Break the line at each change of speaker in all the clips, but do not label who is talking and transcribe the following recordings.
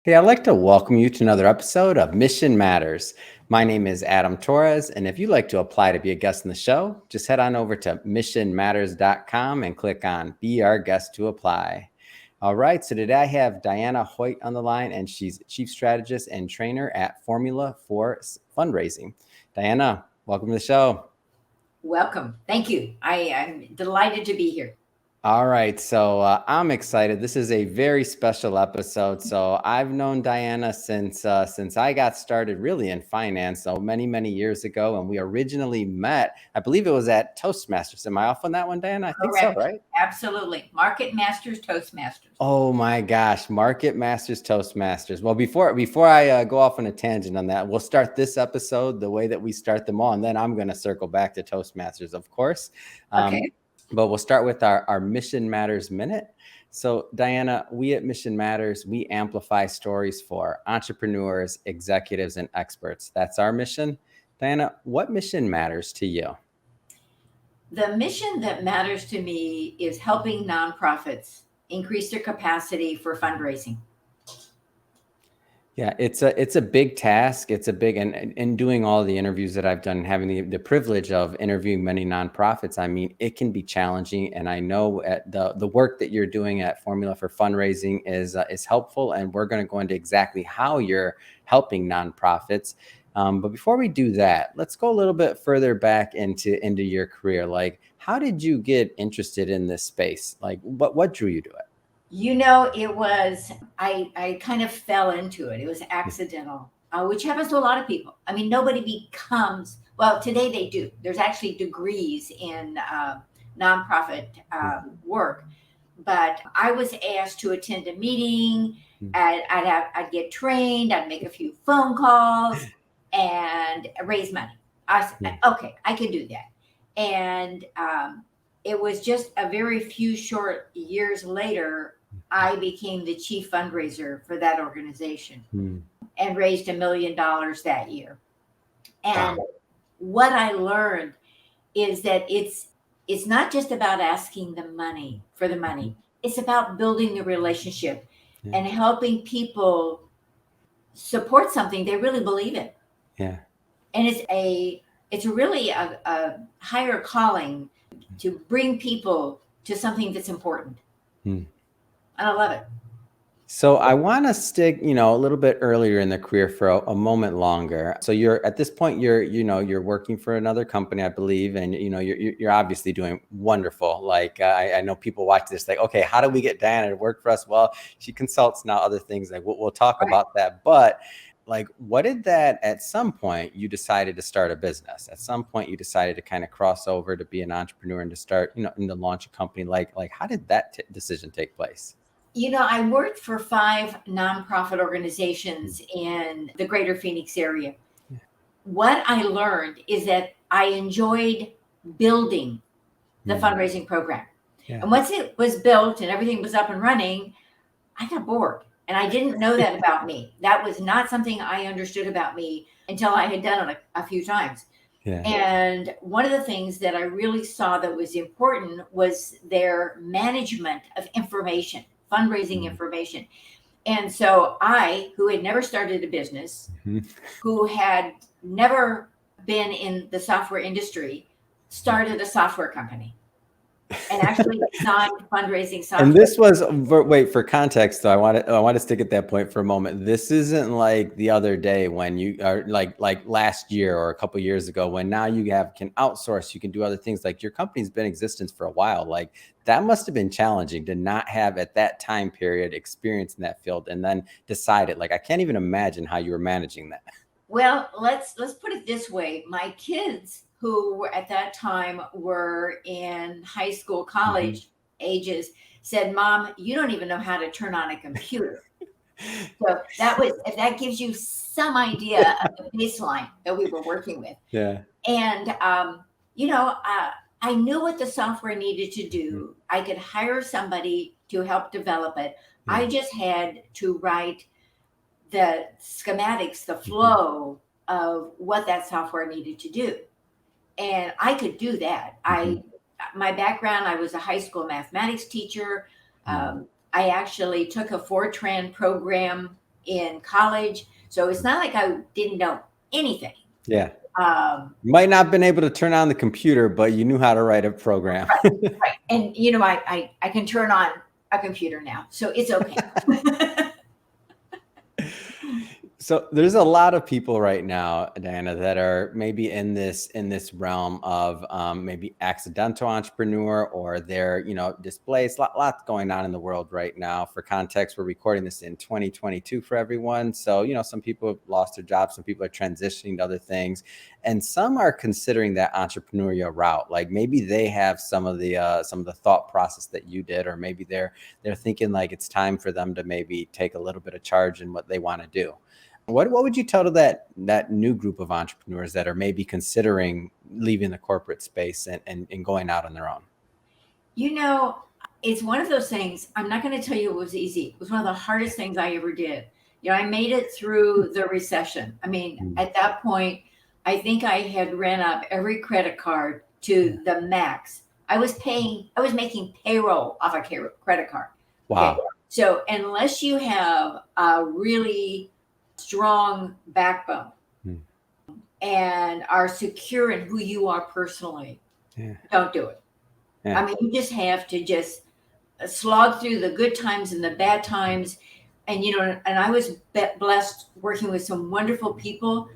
Hey, I'd like to welcome you to another episode of Mission Matters. My name is Adam Torres, and if you'd like to apply to be a guest in the show, just head on over to missionmatters.com and click on Be Our Guest to apply. All right, so today I have Diana Hoyt on the line, and she's Chief Strategist and Trainer at Formula for Fundraising. Diana, welcome to the show.
Welcome. Thank you. I'm delighted to be here.
All right, so I'm excited. This is a very special episode. So I've known Diana since I got started really in finance, so many years ago, and we originally met. I believe it was at Toastmasters. Am I off on that one, Diana? I think so,
Correct.
right?
Absolutely. Market Masters, Toastmasters.
Oh my gosh, Market Masters, Toastmasters. Well, before I go off on a tangent on that, we'll start this episode the way that we start them all, and then I'm going to circle back to Toastmasters, of course.
Okay.
But we'll start with our Mission Matters Minute. So, Diana, we at Mission Matters, we amplify stories for entrepreneurs, executives, and experts. That's our mission. Diana, what mission matters to you?
The mission that matters to me is helping nonprofits increase their capacity for fundraising.
Yeah, it's a big task. It's a big, and doing all the interviews that I've done, having the privilege of interviewing many nonprofits, I mean, it can be challenging. And I know at the work that you're doing at Formula for Fundraising is helpful. And we're going to go into exactly how you're helping nonprofits. But before we do that, let's go a little bit further back into your career. Like, how did you get interested in this space? Like, what drew you to it?
I kind of fell into it. It was accidental, which happens to a lot of people. I mean, nobody becomes, well, today they do. There's actually degrees in nonprofit work. But I was asked to attend a meeting. I'd get trained. I'd make a few phone calls and raise money. I said, okay, I can do that. And it was just a very few short years later, I became the chief fundraiser for that organization and raised $1 million that year. And what I learned is that it's not just about asking the money for the money. It's about building the relationship and helping people support something they really believe in.
Yeah.
And it's really a higher calling to bring people to something that's important. And I love it.
So I want to stick, a little bit earlier in the career for a moment longer. So you're at this point, you're working for another company, I believe, and you're obviously doing wonderful. Like I know people watch this, like, okay, how do we get Diana to work for us? Well, she consults now other things. Like we'll talk about that, but. Like, what did that, at some point you decided to start a business? At some point you decided to kind of cross over to be an entrepreneur and to start, and to launch a company. Like how did that decision take place?
I worked for 5 nonprofit organizations in the greater Phoenix area. What I learned is that I enjoyed building the fundraising program. And once it was built and everything was up and running, I got bored. And I didn't know that about me. That was not something I understood about me until I had done it a few times. Yeah. And one of the things that I really saw that was important was their management of information, fundraising information. And so I, who had never started a business, who had never been in the software industry, started a software company. And actually designed fundraising software.
And this was, wait, for context though, I want to stick at that point for a moment. This isn't like the other day when you are like last year or a couple of years ago, when now you can outsource, you can do other things. Like your company's been in existence for a while. Like that must have been challenging to not have at that time period experience in that field, and then decided, like, I can't even imagine how you were managing that.
Well, let's put it this way. My kids, who were at that time were in high school, college ages, said, "Mom, you don't even know how to turn on a computer." So if that gives you some idea of the baseline that we were working with.
Yeah.
And, I knew what the software needed to do. I could hire somebody to help develop it. I just had to write the schematics, the flow of what that software needed to do. And I could do that. My background, I was a high school mathematics teacher. I actually took a Fortran program in college. So it's not like I didn't know anything.
Yeah.
Um,
You might not have been able to turn on the computer, but you knew how to write a program.
right. And, you know, I can turn on a computer now, so it's okay.
So there's a lot of people right now, Diana, that are maybe in this realm of maybe accidental entrepreneur, or they're, you know, displaced. Lots going on in the world right now. For context, we're recording this in 2022 for everyone. So, you know, some people have lost their jobs, some people are transitioning to other things, and some are considering that entrepreneurial route. Like maybe they have some of the thought process that you did, or maybe they're thinking like it's time for them to maybe take a little bit of charge in what they want to do. What would you tell to that new group of entrepreneurs that are maybe considering leaving the corporate space and going out on their own?
You know, it's one of those things. I'm not going to tell you it was easy. It was one of the hardest things I ever did. You know, I made it through the recession. I mean, at that point, I think I had ran up every credit card to the max. I was making payroll off a credit card.
Wow.
Okay. So unless you have a really strong backbone and are secure in who you are personally, don't do it. Yeah. I mean, you just have to just slog through the good times and the bad times. And, you know, and I was blessed working with some wonderful people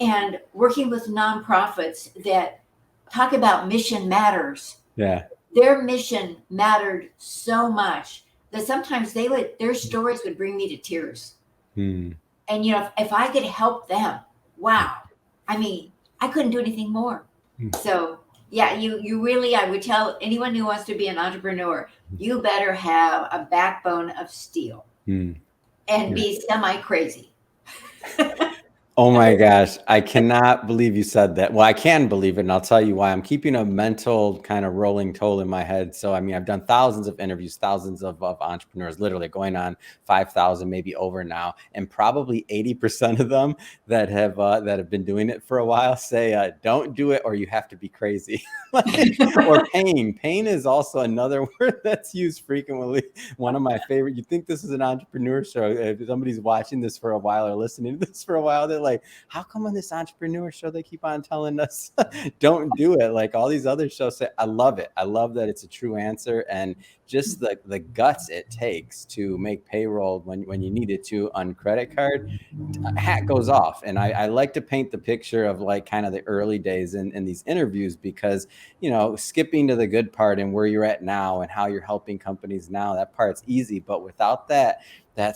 and working with nonprofits that talk about mission matters.
Yeah.
Their mission mattered so much that sometimes their stories would bring me to tears. And, you know, if I could help them, wow. I mean, I couldn't do anything more. So, yeah, you really, I would tell anyone who wants to be an entrepreneur, you better have a backbone of steel and be semi-crazy.
Oh my gosh, I cannot believe you said that. Well, I can believe it, and I'll tell you why. I'm keeping a mental kind of rolling toll in my head. So, I mean, I've done thousands of interviews, thousands of entrepreneurs, literally going on 5,000, maybe over now, and probably 80% of them that have been doing it for a while say, "Don't do it, or you have to be crazy." Or pain. Pain is also another word that's used frequently. One of my favorite. You think this is an entrepreneur show? If somebody's watching this for a while or listening to this for a while, they're like, how come on this entrepreneur show they keep on telling us don't do it? Like all these other shows say. I love it. I love that it's a true answer, and just the guts it takes to make payroll when you need it to on credit card. Hat goes off. And I like to paint the picture of like kind of the early days in these interviews, because, you know, skipping to the good part and where you're at now and how you're helping companies now, that part's easy. But without that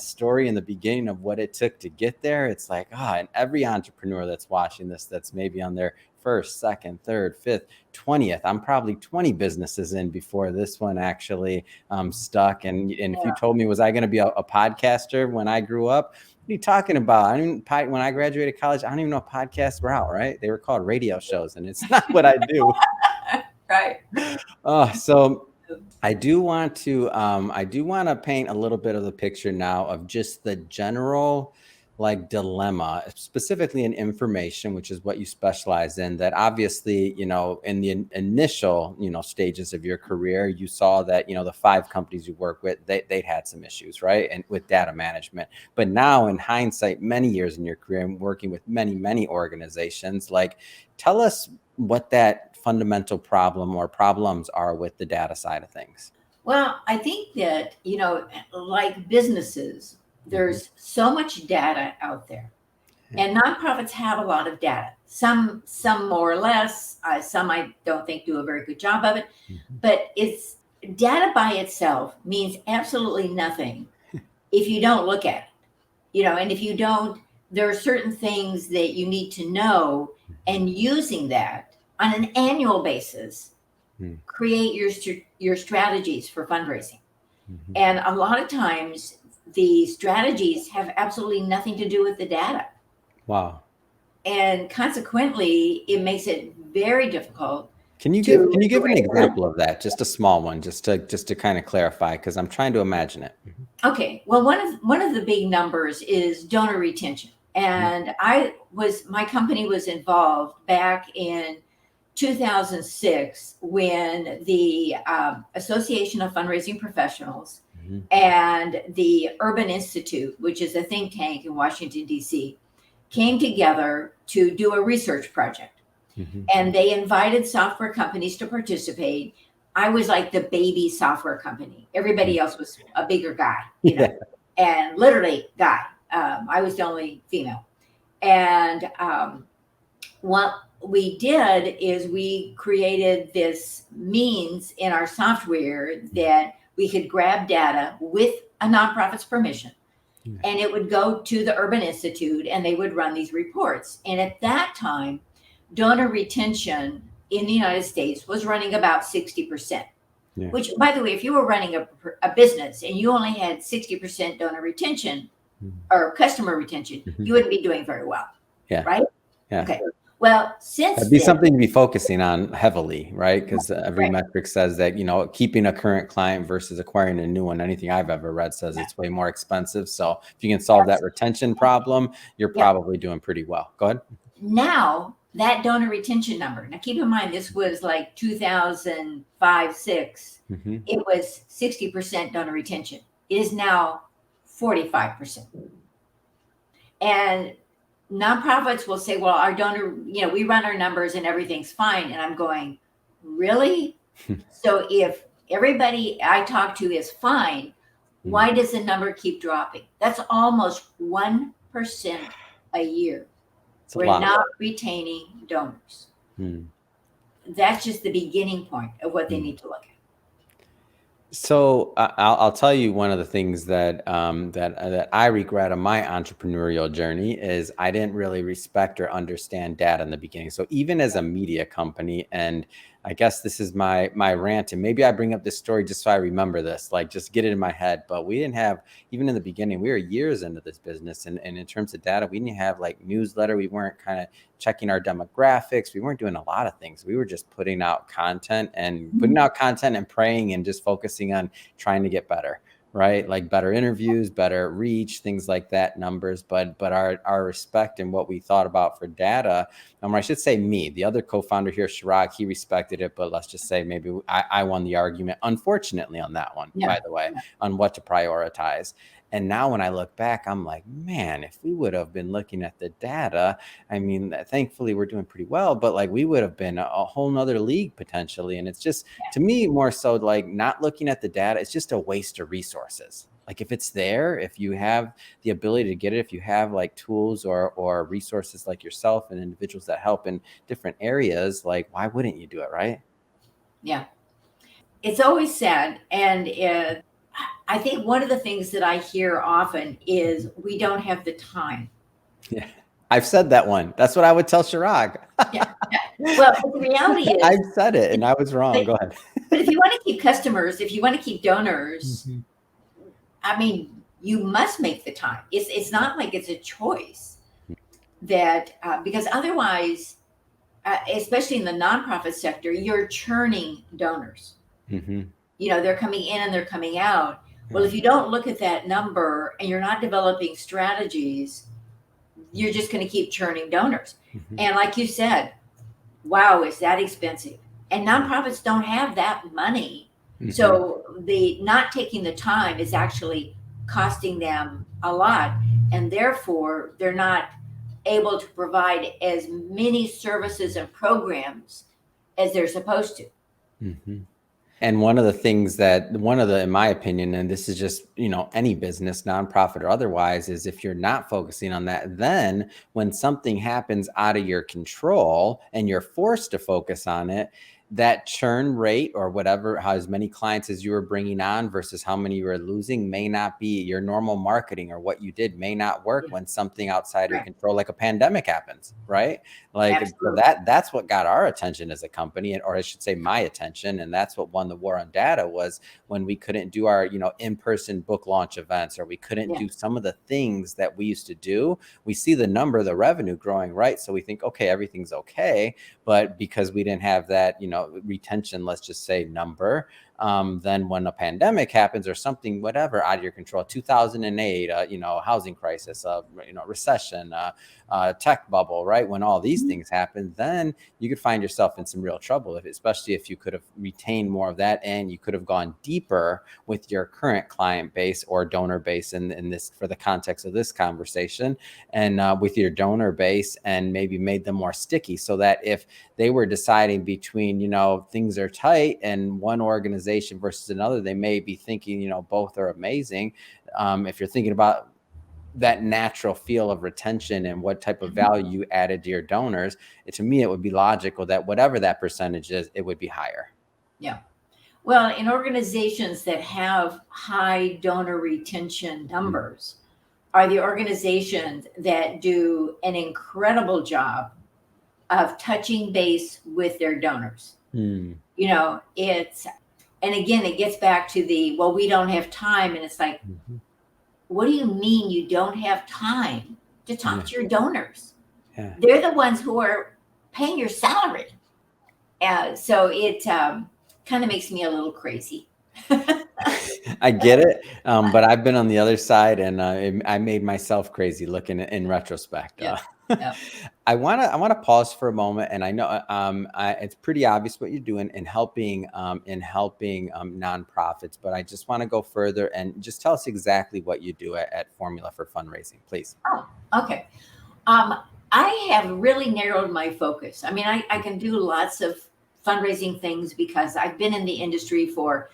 story in the beginning of what it took to get there, it's like, and every entrepreneur that's watching this, that's maybe on their first, second, third, fifth, 20th. I'm probably 20 businesses in before this one actually stuck. And if you told me, was I going to be a podcaster when I grew up? What are you talking about? When I graduated college, I don't even know podcasts were out, right? They were called radio shows, and it's not what I do.
Right.
So I do want to paint a little bit of the picture now of just the general like dilemma, specifically in information, which is what you specialize in. That obviously, you know, in the initial, you know, stages of your career, you saw that, you know, the 5 companies you work with, they'd had some issues, right? And with data management. But now in hindsight, many years in your career and working with many organizations, like, tell us what that fundamental problem or problems are with the data side of things.
Well, I think that, you know, like businesses, there's so much data out there, and nonprofits have a lot of data. Some more or less. Some I don't think do a very good job of it. But it's data by itself means absolutely nothing if you don't look at it. You know, and if you don't, there are certain things that you need to know, and using that on an annual basis, create your strategies for fundraising. And a lot of times, the strategies have absolutely nothing to do with the data.
Wow.
And consequently, it makes it very difficult.
Can you give an example of that? Just a small one, just to kind of clarify, because I'm trying to imagine it.
Okay. Well, one of the big numbers is donor retention. And my company was involved back in 2006 when the Association of Fundraising Professionals And the Urban Institute, which is a think tank in Washington, D.C., came together to do a research project. And they invited software companies to participate. I was like the baby software company. Everybody else was a bigger guy, you know, and literally guy. I was the only female. And what we did is we created this means in our software that we could grab data with a nonprofit's permission, and it would go to the Urban Institute and they would run these reports. And at that time, donor retention in the United States was running about 60%, which, by the way, if you were running a business and you only had 60% donor retention or customer retention, you wouldn't be doing very well, right? Okay. Well, since
that'd be something to be focusing on heavily, right? Because every metric says that, you know, keeping a current client versus acquiring a new one, anything I've ever read says it's way more expensive. So if you can solve that retention problem, you're probably doing pretty well. Go ahead.
Now, that donor retention number, now keep in mind, this was like 2005, 6. It was 60% donor retention. It is now 45%. And nonprofits will say, well, our donor, you know, we run our numbers and everything's fine. And I'm going, really? So if everybody I talk to is fine, why does the number keep dropping? That's almost 1% a year. We're not retaining donors. That's just the beginning point of what they need to look at.
So I'll tell you one of the things that that I regret on my entrepreneurial journey is I didn't really respect or understand data in the beginning. So even as a media company, and I guess this is my rant, and maybe I bring up this story just so I remember this, like just get it in my head. But we didn't have, even in the beginning, we were years into this business, and in terms of data, we didn't have like newsletter. We weren't kind of checking our demographics. We weren't doing a lot of things. We were just putting out content and praying and just focusing on trying to get better, right? Like better interviews, better reach, things like that, numbers. But our respect and what we thought about for data, I should say me, the other co-founder here, Chirag, he respected it, but let's just say maybe I won the argument, unfortunately, on that one, by the way, on what to prioritize. And now when I look back, I'm like, man, if we would have been looking at the data, I mean, thankfully we're doing pretty well, but like we would have been a whole nother league potentially. And it's just, to me, more so like not looking at the data, it's just a waste of resources. Like if it's there, if you have the ability to get it, if you have like tools or resources like yourself and individuals that help in different areas, like why wouldn't you do it, right?
Yeah. It's always said, and I think one of the things that I hear often is we don't have the time.
Yeah, I've said that one. That's what I would tell Chirag.
Well, the reality is,
I've said it and I was wrong. Go ahead.
But if you want to keep customers, if you want to keep donors, I mean, you must make the time. It's not like it's a choice that because otherwise, especially in the nonprofit sector, you're churning donors. You know, they're coming in and they're coming out. Well, if you don't look at that number and you're not developing strategies, you're just going to keep churning donors. And like you said, wow, is that expensive? And nonprofits don't have that money. So the not taking the time is actually costing them a lot. And therefore, they're not able to provide as many services and programs as they're supposed to.
And one of the things in my opinion, and this is just, you know, any business, nonprofit or otherwise, is if you're not focusing on that, then when something happens out of your control and you're forced to focus on it, that churn rate or whatever, how as many clients as you were bringing on versus how many you were losing may not be your normal marketing, or what you did may not work when something outside your control, like a pandemic happens, right? Like so that's what got our attention as a company, or I should say my attention. And that's what won the war on data, was when we couldn't do our, you know, in-person book launch events, or we couldn't do some of the things that we used to do. We see the number, the revenue growing, right? So we think, okay, everything's okay. But because we didn't have that, you know, retention, let's just say number, Then when a pandemic happens or something, whatever, out of your control, 2008, housing crisis, recession, tech bubble, right? When all these things happen, then you could find yourself in some real trouble, especially if you could have retained more of that and you could have gone deeper with your current client base or donor base in this, for the context of this conversation, and with your donor base, and maybe made them more sticky, so that if they were deciding between, things are tight and one organization versus another, they may be thinking, both are amazing. If you're thinking about that natural feel of retention and what type of value you added to your donors, to me, it would be logical that whatever that percentage is, it would be higher.
Yeah. Well, in organizations that have high donor retention numbers are the organizations that do an incredible job of touching base with their donors. And again, it gets back to we don't have time. And it's like, what do you mean you don't have time to talk to your donors? Yeah. They're the ones who are paying your salary. So it kind of makes me a little crazy.
I get it. But I've been on the other side, and I made myself crazy looking in retrospect.
Yeah.
I want to pause for a moment, and I know it's pretty obvious what you're doing in helping nonprofits, but I just want to go further and just tell us exactly what you do at Formula for Fundraising, please.
Oh, okay. I have really narrowed my focus. I mean, I can do lots of fundraising things because I've been in the industry for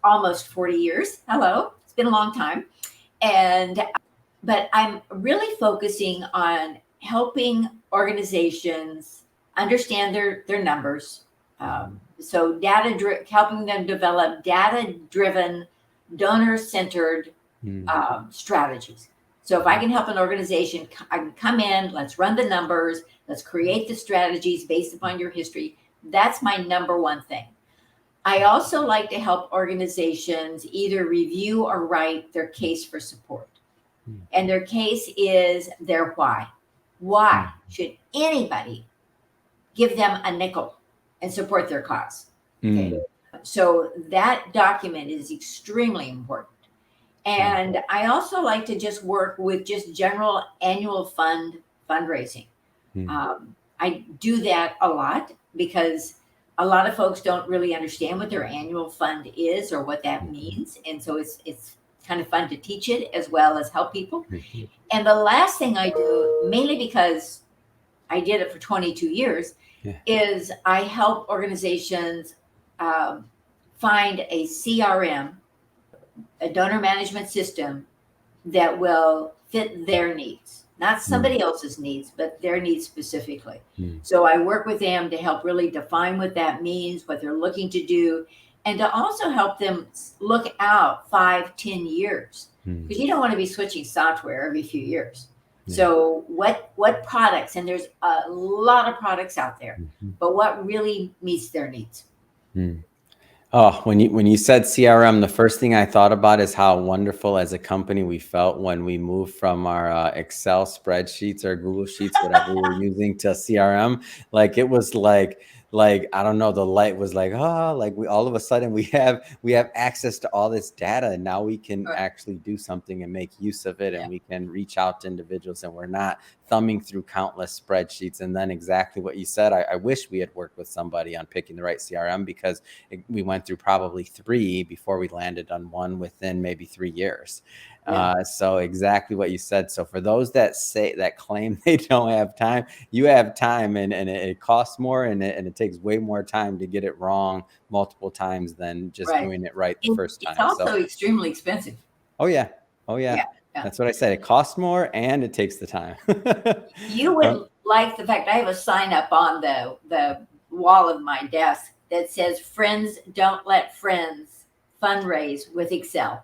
almost 40 years. Hello, it's been a long time, but I'm really focusing on helping organizations understand their numbers. So helping them develop data-driven, donor-centered strategies. So if I can help an organization, I can come in, let's run the numbers, let's create the strategies based upon your history. That's my number one thing. I also like to help organizations either review or write their case for support. And their case is their why. Why should anybody give them a nickel and support their cause? Okay. So that document is extremely important. And I also like to just work with just general annual fundraising. I do that a lot because a lot of folks don't really understand what their annual fund is or what that means. And so it's kind of fun to teach it as well as help people. And the last thing I do, mainly because I did it for 22 years, is I help organizations find a CRM, a donor management system that will fit their needs, not somebody else's needs, but their needs specifically. So I work with them to help really define what that means, what they're looking to do, and to also help them look out 5-10 years, because you don't want to be switching software every few years. So what products, and there's a lot of products out there, but what really meets their needs?
Oh, when you said CRM, the first thing I thought about is how wonderful as a company we felt when we moved from our Excel spreadsheets or Google Sheets, whatever we were using, to CRM. Like, it was like I don't know, the light was like, we all of a sudden we have access to all this data, and now we can actually do something and make use of it, and we can reach out to individuals, and we're not thumbing through countless spreadsheets. And then exactly what you said, I wish we had worked with somebody on picking the right CRM, because we went through probably 3 before we landed on one within maybe 3 years. So exactly what you said. So for those that claim they don't have time, you have time, and it costs more, and it takes way more time to get it wrong multiple times than just doing it right the first time.
It's also extremely expensive.
Oh yeah. That's what I said. It costs more and it takes the time.
You would like the fact I have a sign up on the wall of my desk that says, "Friends don't let friends fundraise with Excel."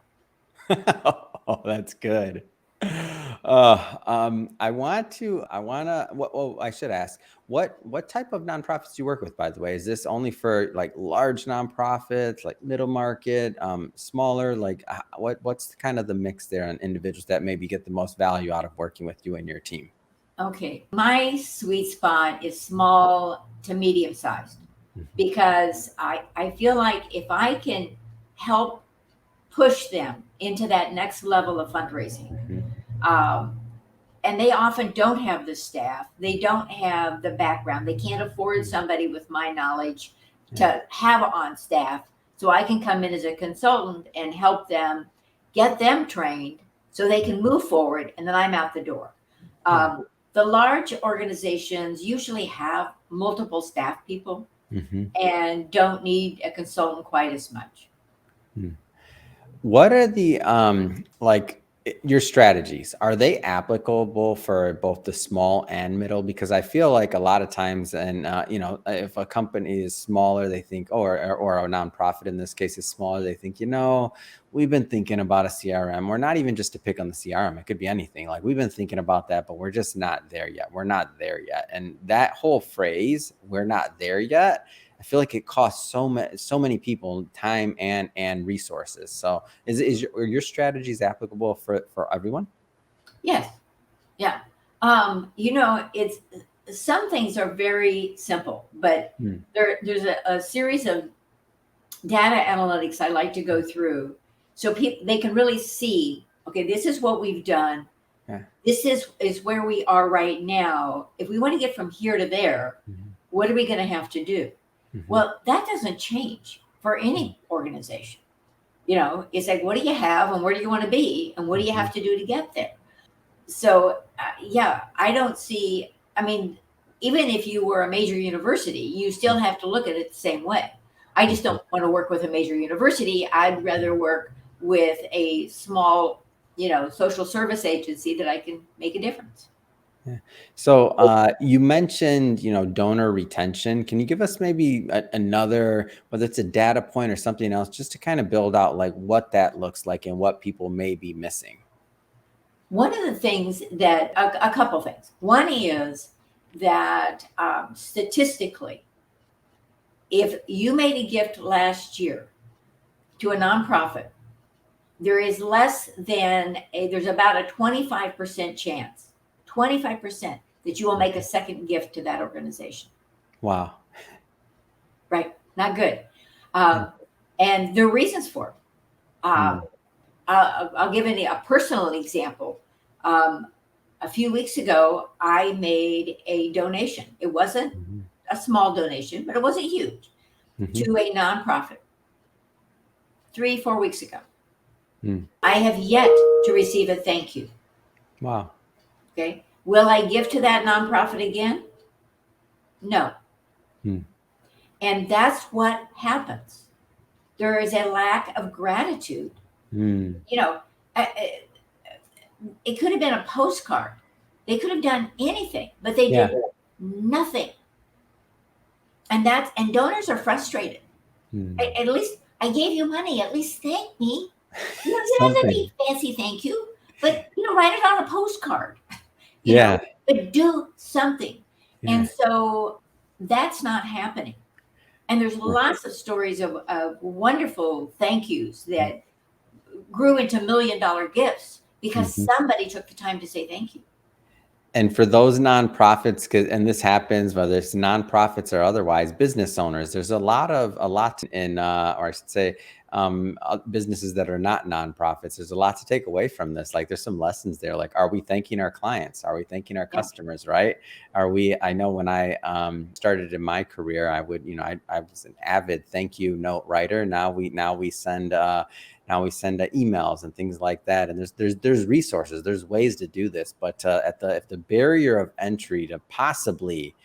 Oh, that's good. I should ask, what type of nonprofits do you work with, by the way? Is this only for like large nonprofits, like middle market, smaller? Like what's kind of the mix there on individuals that maybe get the most value out of working with you and your team?
Okay. My sweet spot is small to medium sized. because I feel like if I can help push them into that next level of fundraising, um, and they often don't have the staff, they don't have the background, they can't afford somebody with my knowledge to have on staff. So I can come in as a consultant and help them, get them trained so they can move forward, and then I'm out the door. The large organizations usually have multiple staff people and don't need a consultant quite as much.
What are the your strategies? Are they applicable for both the small and middle? Because I feel like a lot of times, and if a company is smaller, they think, or a nonprofit in this case is smaller, they think, we've been thinking about a CRM. We're not even just to pick on the CRM. It could be anything. Like, we've been thinking about that, but we're just not there yet. We're not there yet. And that whole phrase, "we're not there yet," I feel like it costs so many people time and resources. So are your strategies applicable for everyone?
Yes. Yeah. It's some things are very simple, but there's a series of data analytics I like to go through so they can really see, okay, this is what we've done.
Yeah.
This is where we are right now. If we want to get from here to there, what are we going to have to do? Well, that doesn't change for any organization. It's like, what do you have and where do you want to be and what do you have to do to get there? So, I don't see, even if you were a major university, you still have to look at it the same way. I just don't want to work with a major university. I'd rather work with a small, social service agency that I can make a difference.
Yeah. So you mentioned, donor retention. Can you give us maybe another, whether it's a data point or something else, just to kind of build out like what that looks like and what people may be missing?
One of the things that, a couple things. One is that statistically, if you made a gift last year to a nonprofit, there is there's about a 25% chance, 25% that you will make a second gift to that organization.
Wow.
Right. Not good. And there are reasons for it. I'll give a personal example. A few weeks ago, I made a donation. It wasn't a small donation, but it wasn't huge, to a nonprofit 3-4 weeks ago. I have yet to receive a thank you.
Wow.
Okay. Will I give to that nonprofit again? No. And that's what happens. There is a lack of gratitude. It could have been a postcard. They could have done anything, but they did nothing. And donors are frustrated. At least I gave you money. At least thank me. It doesn't need fancy thank you, but write it on a postcard. But do something. And so that's not happening. And there's lots of stories of wonderful thank yous that grew into $1 million gifts because somebody took the time to say thank you.
And for those nonprofits, and this happens whether it's nonprofits or otherwise, business owners, there's a lot in, or I should say, businesses that are not nonprofits. There's a lot to take away from this. Like, there's some lessons there. Like, are we thanking our clients? Are we thanking our customers? Right? I know when I started in my career, I would, I was an avid thank you note writer. Now we send emails and things like that. And there's resources, there's ways to do this. But if the barrier of entry to possibly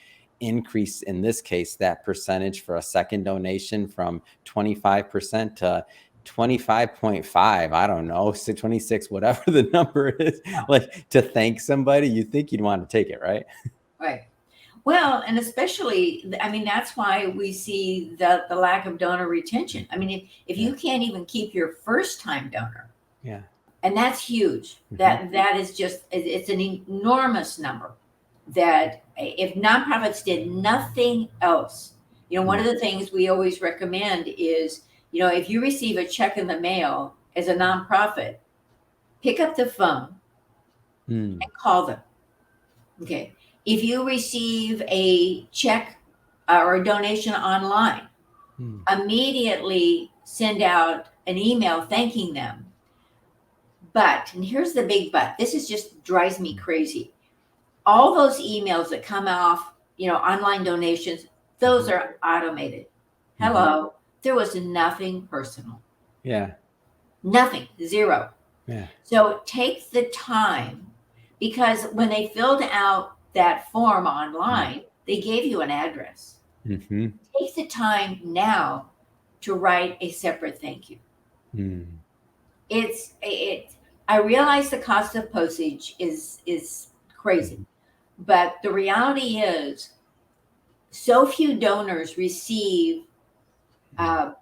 increase, in this case, that percentage for a second donation from 25% to 25.5, I don't know, 26, whatever the number is, like, to thank somebody, you think you'd want to take it, right?
Right. Well, and especially, that's why we see the lack of donor retention. If you can't even keep your first time donor, and that's huge. That is just, it's an enormous number. That if nonprofits did nothing else, one of the things we always recommend is, if you receive a check in the mail as a nonprofit, pick up the phone and call them. Okay. If you receive a check or a donation online, immediately send out an email thanking them. But, and here's the big but, this is just drives me crazy. All those emails that come off, online donations, those are automated. Hello, there was nothing personal.
Yeah.
Nothing, zero.
Yeah.
So take the time, because when they filled out that form online, they gave you an address. Take the time now to write a separate thank you. I realize the cost of postage is crazy, but the reality is so few donors receive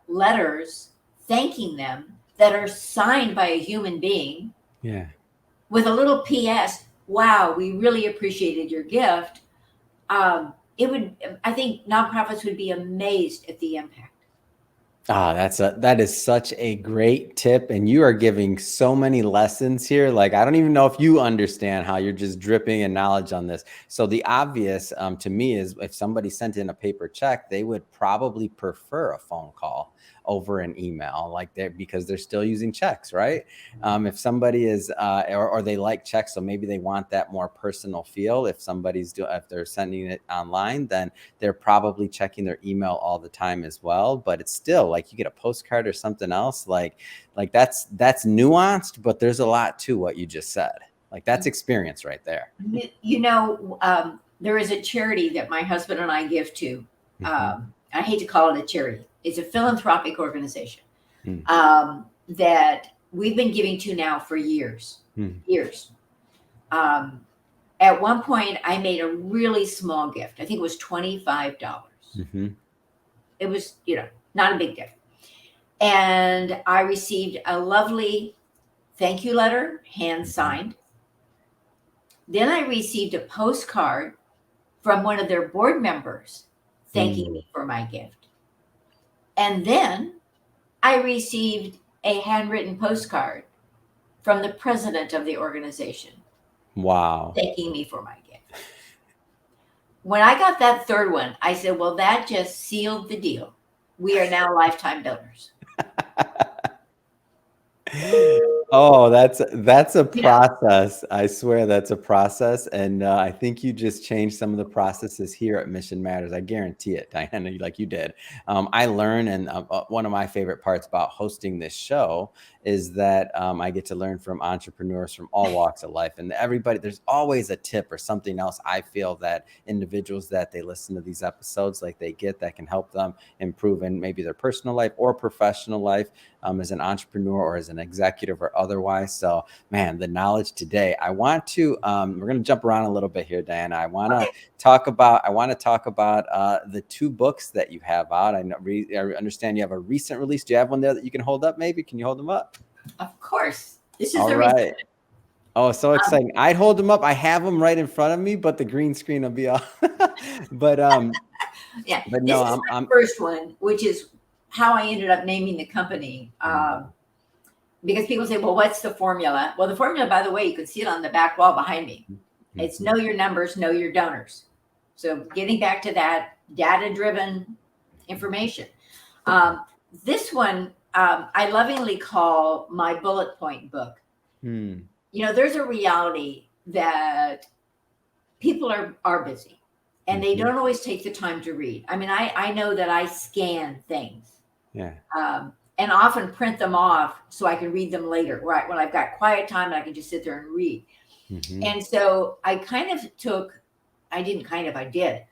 letters thanking them that are signed by a human being.
Yeah.
With a little PS, wow, we really appreciated your gift. I think nonprofits would be amazed at the impact.
That is such a great tip. And you are giving so many lessons here. Like, I don't even know if you understand how you're just dripping in knowledge on this. So the obvious to me is, if somebody sent in a paper check, they would probably prefer a phone call over an email, because they're still using checks, right? If somebody is, or they like checks, so maybe they want that more personal feel. If they're sending it online, then they're probably checking their email all the time as well. But it's still like, you get a postcard or something else, like that's nuanced, but there's a lot to what you just said. Like, that's experience right there.
There is a charity that my husband and I give to. I hate to call it a charity. It's a philanthropic organization that we've been giving to now for years. At one point, I made a really small gift. I think it was $25. It was, not a big gift. And I received a lovely thank you letter, hand signed. Then I received a postcard from one of their board members thanking me for my gift. And then I received a handwritten postcard from the president of the organization.
Wow.
Thanking me for my gift. When I got that third one, I said, well, that just sealed the deal. We are now lifetime donors.
Oh, that's a process. I swear that's a process. And I think you just changed some of the processes here at Mission Matters. I guarantee it, Diana, like you did. I learn, and one of my favorite parts about hosting this show is that I get to learn from entrepreneurs from all walks of life. And everybody, there's always a tip or something else I feel that individuals that they listen to these episodes, like they get, that can help them improve in maybe their personal life or professional life, as an entrepreneur or as an executive or otherwise. So, man, the knowledge today. I want to, we're going to jump around a little bit here, Diana. I want to talk about the two books that you have out. I understand you have a recent release. Do you have one there that you can hold up? Maybe, can you hold them up?
Of course. This is
all right. Oh, so exciting. I'd hold them up. I have them right in front of me, but the green screen will be off. But
yeah,
but no,
this is my first one, which is how I ended up naming the company. Because people say, well, what's the formula? Well, the formula, by the way, you can see it on the back wall behind me. It's know your numbers, know your donors. So getting back to that data-driven information. This one, I lovingly call my bullet point book. There's a reality that people are busy and they don't always take the time to read. I mean, I know that I scan things.
Yeah.
And often print them off so I can read them later, right? When I've got quiet time and I can just sit there and read. And so I did.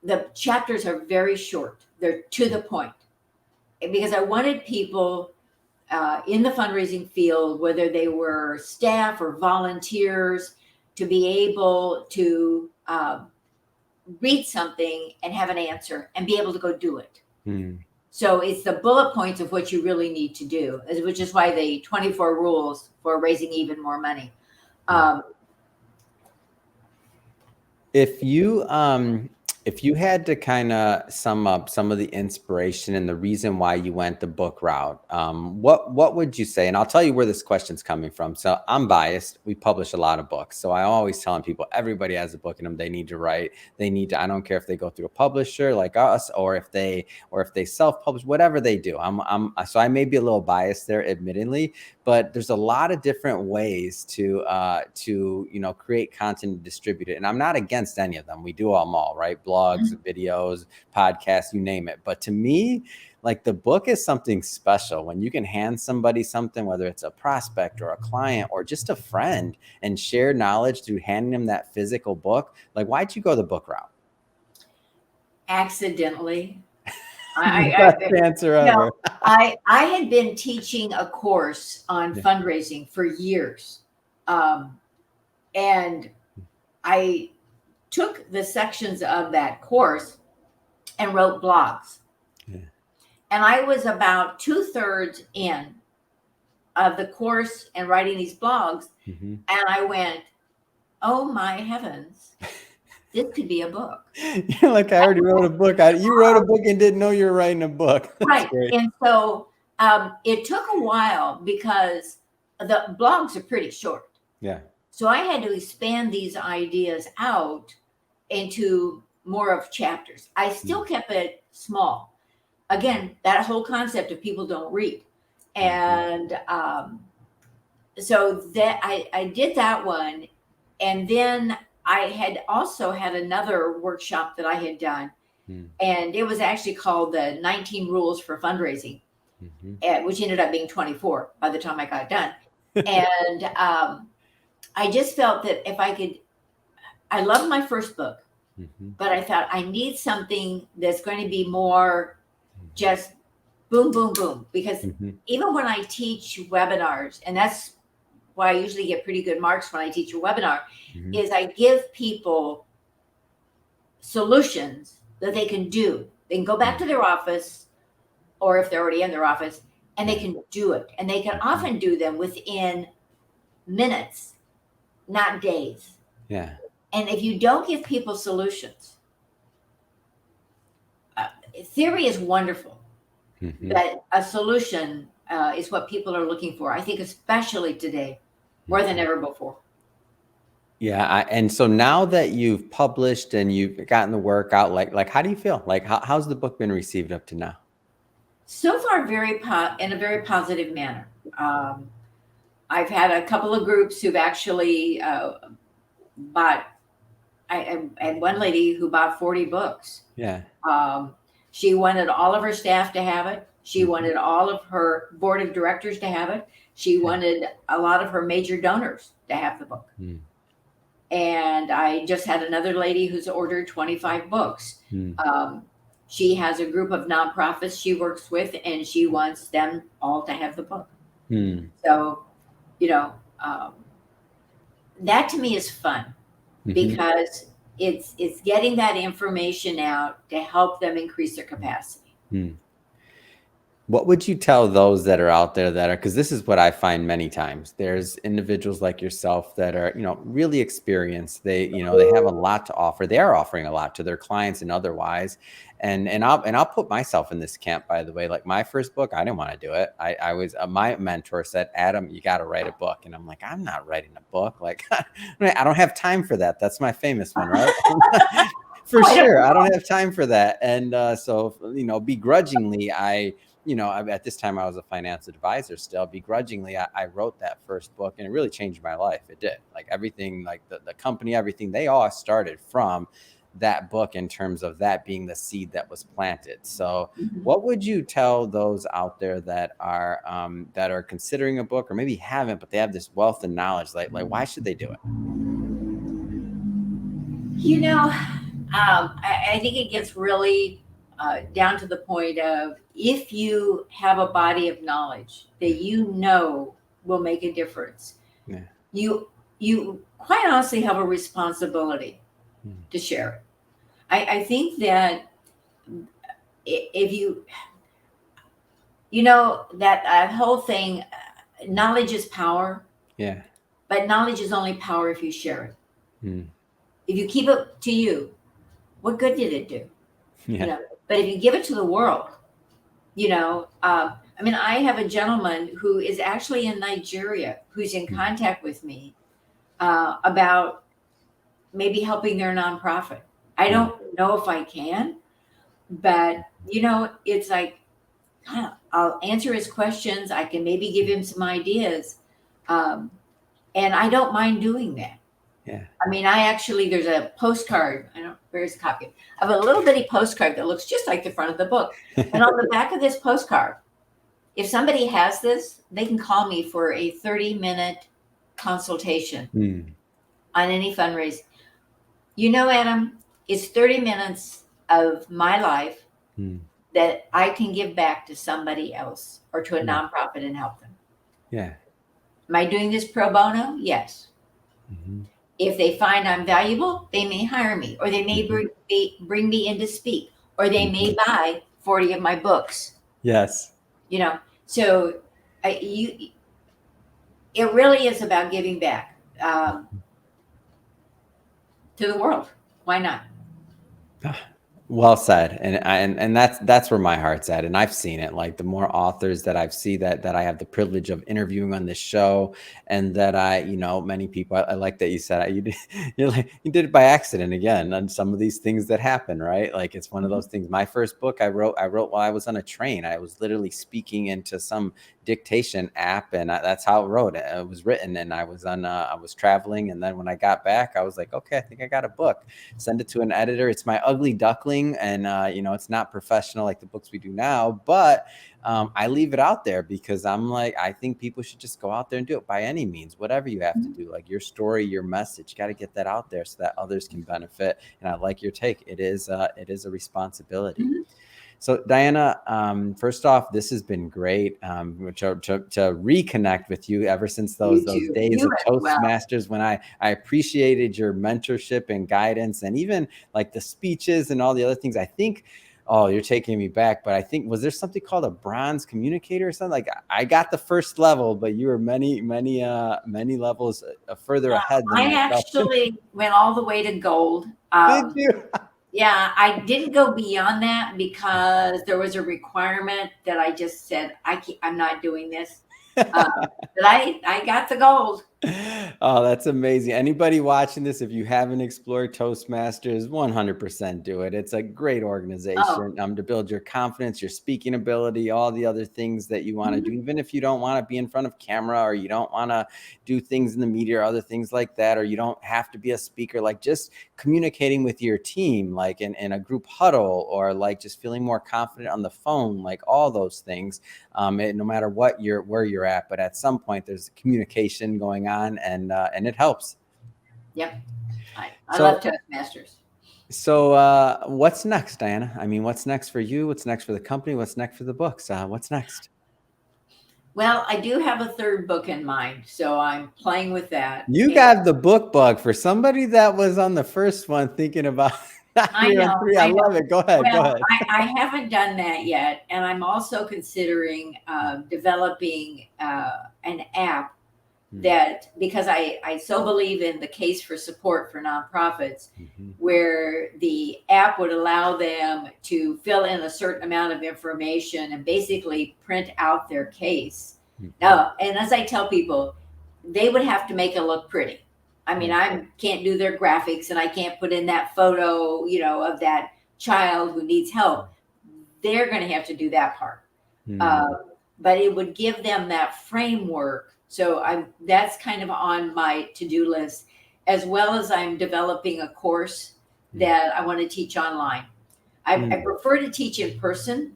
The chapters are very short. They're to the point. Because I wanted people in the fundraising field, whether they were staff or volunteers, to be able to read something and have an answer and be able to go do it. So it's the bullet points of what you really need to do, which is why the 24 rules for raising even more money.
If you had to kind of sum up some of the inspiration and the reason why you went the book route, what would you say? And I'll tell you where this question's coming from. So I'm biased. We publish a lot of books. So I always telling people, everybody has a book in them. They need to write. They need to, I don't care if they go through a publisher like us, or if they self-publish, whatever they do. So I may be a little biased there, admittedly, but there's a lot of different ways to create content and distribute it. And I'm not against any of them. We do them all, right? Blogs, videos, podcasts, you name it. But to me, like, the book is something special when you can hand somebody something, whether it's a prospect or a client or just a friend, and share knowledge through handing them that physical book. Like, why'd you go the book route?
Accidentally.
Best answer ever.
I had been teaching a course on fundraising for years. And I took the sections of that course and wrote blogs. Yeah. And I was about 2/3 in of the course and writing these blogs. Mm-hmm. And I went, oh my heavens, this could be a book.
You're like, I already wrote a book. You wrote a book and didn't know you were writing a book. That's
right.
Great.
And so it took a while because the blogs are pretty short.
Yeah.
So I had to expand these ideas out into more of chapters. I still kept it small. Again, that whole concept of people don't read. And so that I did that one. And then I had also had another workshop that I had done. And it was actually called the 19 Rules for Fundraising, which ended up being 24 by the time I got done. And I just felt that if I could, I loved my first book, but I thought I need something that's going to be more just boom, boom, boom. Because even when I teach webinars, and that's why I usually get pretty good marks when I teach a webinar, is I give people solutions that they can do. They can go back to their office, or if they're already in their office, and they can do it. And they can often do them within minutes, not days.
Yeah.
And if you don't give people solutions, theory is wonderful, but a solution is what people are looking for. I think especially today, more than ever before.
Yeah. And so now that you've published and you've gotten the work out, like how do you feel? Like, how's the book been received up to now?
So far, in a very positive manner. I've had a couple of groups who've actually bought. I had one lady who bought 40 books.
Yeah.
She wanted all of her staff to have it. She wanted all of her board of directors to have it. She wanted a lot of her major donors to have the book. And I just had another lady who's ordered 25 books. She has a group of nonprofits she works with, and she wants them all to have the book. So, that to me is fun, because it's getting that information out to help them increase their capacity.
What would you tell those that are out there that are, because this is what I find many times, there's individuals like yourself that are, really experienced. They have a lot to offer. They are offering a lot to their clients and otherwise. And I'll put myself in this camp, by the way. Like, my first book, I didn't want to do it. I was, my mentor said, Adam, you got to write a book. And I'm like, I'm not writing a book. Like, I don't have time for that. That's my famous one, right? For sure. I don't have time for that. And so, begrudgingly, at this time I was a finance advisor still. Begrudgingly, I wrote that first book, and it really changed my life. It did. Like, everything, like the company, everything, they all started from that book in terms of that being the seed that was planted. So what would you tell those out there that are considering a book, or maybe haven't, but they have this wealth of knowledge? Like why should they do it?
I think it gets really down to the point of, if you have a body of knowledge that will make a difference, you quite honestly have a responsibility to share it. I think that if that whole thing, knowledge is power.
Yeah.
But knowledge is only power if you share it. If you keep it to you, what good did it do?
Yeah.
But if you give it to the world, I mean, I have a gentleman who is actually in Nigeria who's in contact with me about maybe helping their nonprofit. I don't know if I can, but it's like, I'll answer his questions. I can maybe give him some ideas. And I don't mind doing that.
Yeah.
I mean, there's a postcard. Where's a copy? I have a little bitty postcard that looks just like the front of the book. And on the back of this postcard, if somebody has this, they can call me for a 30-minute consultation on any fundraising. Adam, it's 30 minutes of my life that I can give back to somebody else or to a nonprofit and help them.
Yeah.
Am I doing this pro bono? Yes. If they find I'm valuable, they may hire me, or they may bring me in to speak, or they may buy 40 of my books.
Yes.
So it really is about giving back to the world. Why not?
Well said. And that's where my heart's at. And I've seen it. Like, the more authors that I've seen that I have the privilege of interviewing on this show, and that many people, I like that you said you did it by accident again on some of these things that happen, right? Like, it's one of those things. My first book I wrote while I was on a train. I was literally speaking into some dictation app, and that's how it was written. And I was traveling, and then when I got back, I was like, okay, I think I got a book. Send it to an editor. It's my ugly duckling, and it's not professional like the books we do now, but I leave it out there because I'm like, I think people should just go out there and do it by any means, whatever you have to do. Like, your story, your message, you got to get that out there so that others can benefit. And I like your take. It is a responsibility. So, Diana, first off, this has been great to reconnect with you ever since those days of Toastmasters, when I appreciated your mentorship and guidance, and even like the speeches and all the other things. I think, you're taking me back, but I think, was there something called a bronze communicator or something? Like, I got the first level, but you were many levels further ahead than
I actually went all the way to gold.
Did you?
Yeah, I didn't go beyond that because there was a requirement that I just said, I'm not doing this. But I got the gold.
Oh, that's amazing. Anybody watching this, if you haven't explored Toastmasters, 100% do it. It's a great organization to build your confidence, your speaking ability, all the other things that you want to do, even if you don't want to be in front of camera, or you don't want to do things in the media or other things like that, or you don't have to be a speaker. Like, just communicating with your team, like in a group huddle, or like just feeling more confident on the phone, like all those things, no matter where you're at. But at some point, there's communication going on, and it helps.
Yep. I love Toastmasters.
So what's next, Diana? I mean, what's next for you? What's next for the company? What's next for the books? What's next?
Well, I do have a third book in mind, so I'm playing with that.
You got the book bug. For somebody that was on the first one thinking about
I know.
I love it. Go ahead.
I haven't done that yet, and I'm also considering developing an app that, because I so believe in the case for support for nonprofits, where the app would allow them to fill in a certain amount of information and basically print out their case. Now, and as I tell people, they would have to make it look pretty. I mean, I can't do their graphics, and I can't put in that photo, of that child who needs help. They're going to have to do that part. But it would give them that framework. So that's kind of on my to-do list, as well as I'm developing a course that I want to teach online. I prefer to teach in person,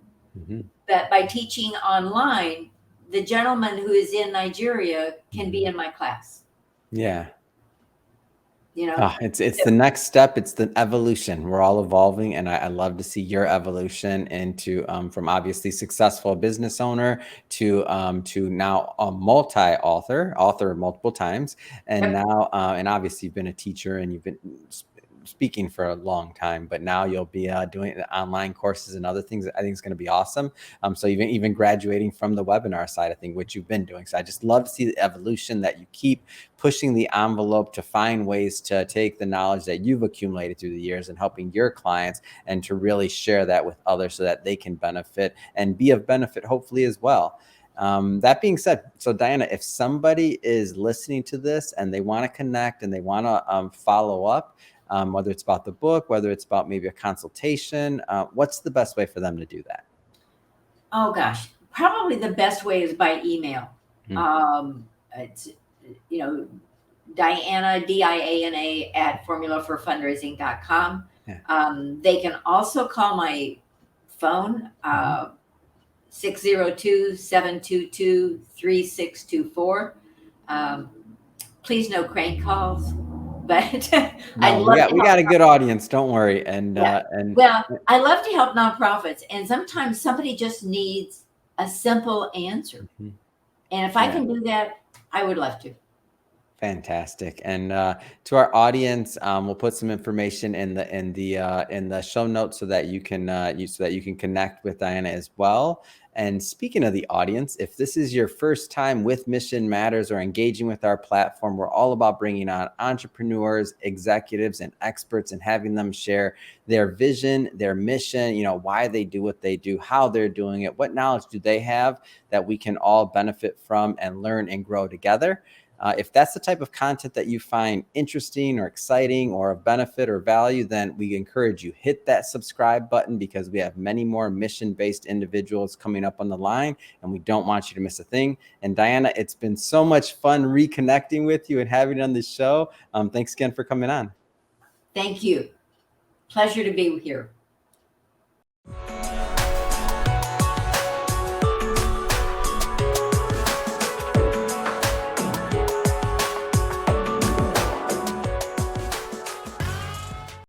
but by teaching online, the gentleman who is in Nigeria can be in my class.
Yeah. It's the next step. It's the evolution. We're all evolving, and I love to see your evolution into from obviously successful business owner to now a author multiple times, and now and obviously you've been a teacher, and you've been speaking for a long time, but now you'll be doing online courses and other things. I think it's going to be awesome. So even graduating from the webinar side of things, which you've been doing. So I just love to see the evolution, that you keep pushing the envelope to find ways to take the knowledge that you've accumulated through the years and helping your clients, and to really share that with others so that they can benefit and be of benefit, hopefully, as well. That being said, so Diana, if somebody is listening to this and they want to connect and they want to follow up, whether it's about the book, whether it's about maybe a consultation, what's the best way for them to do that?
Oh gosh, probably the best way is by email. It's, Diana, Diana at formulaforfundraising.com.
Yeah.
They can also call my phone, 602-722-3624. Please no crank calls, but
No, we got a good audience. Don't worry. And
well, I love to help nonprofits, and sometimes somebody just needs a simple answer. And if I can do that, I would love to.
Fantastic. And to our audience, we'll put some information in the show notes so that you can connect with Diana as well. And speaking of the audience, if this is your first time with Mission Matters or engaging with our platform, we're all about bringing on entrepreneurs, executives, and experts, and having them share their vision, their mission, why they do what they do, how they're doing it, what knowledge do they have that we can all benefit from and learn and grow together. If that's the type of content that you find interesting or exciting or of benefit or value, then we encourage you, hit that subscribe button, because we have many more mission-based individuals coming up on the line, and we don't want you to miss a thing. And Diana, it's been so much fun reconnecting with you and having you on the show. Thanks again for coming on.
Thank you. Pleasure to be here.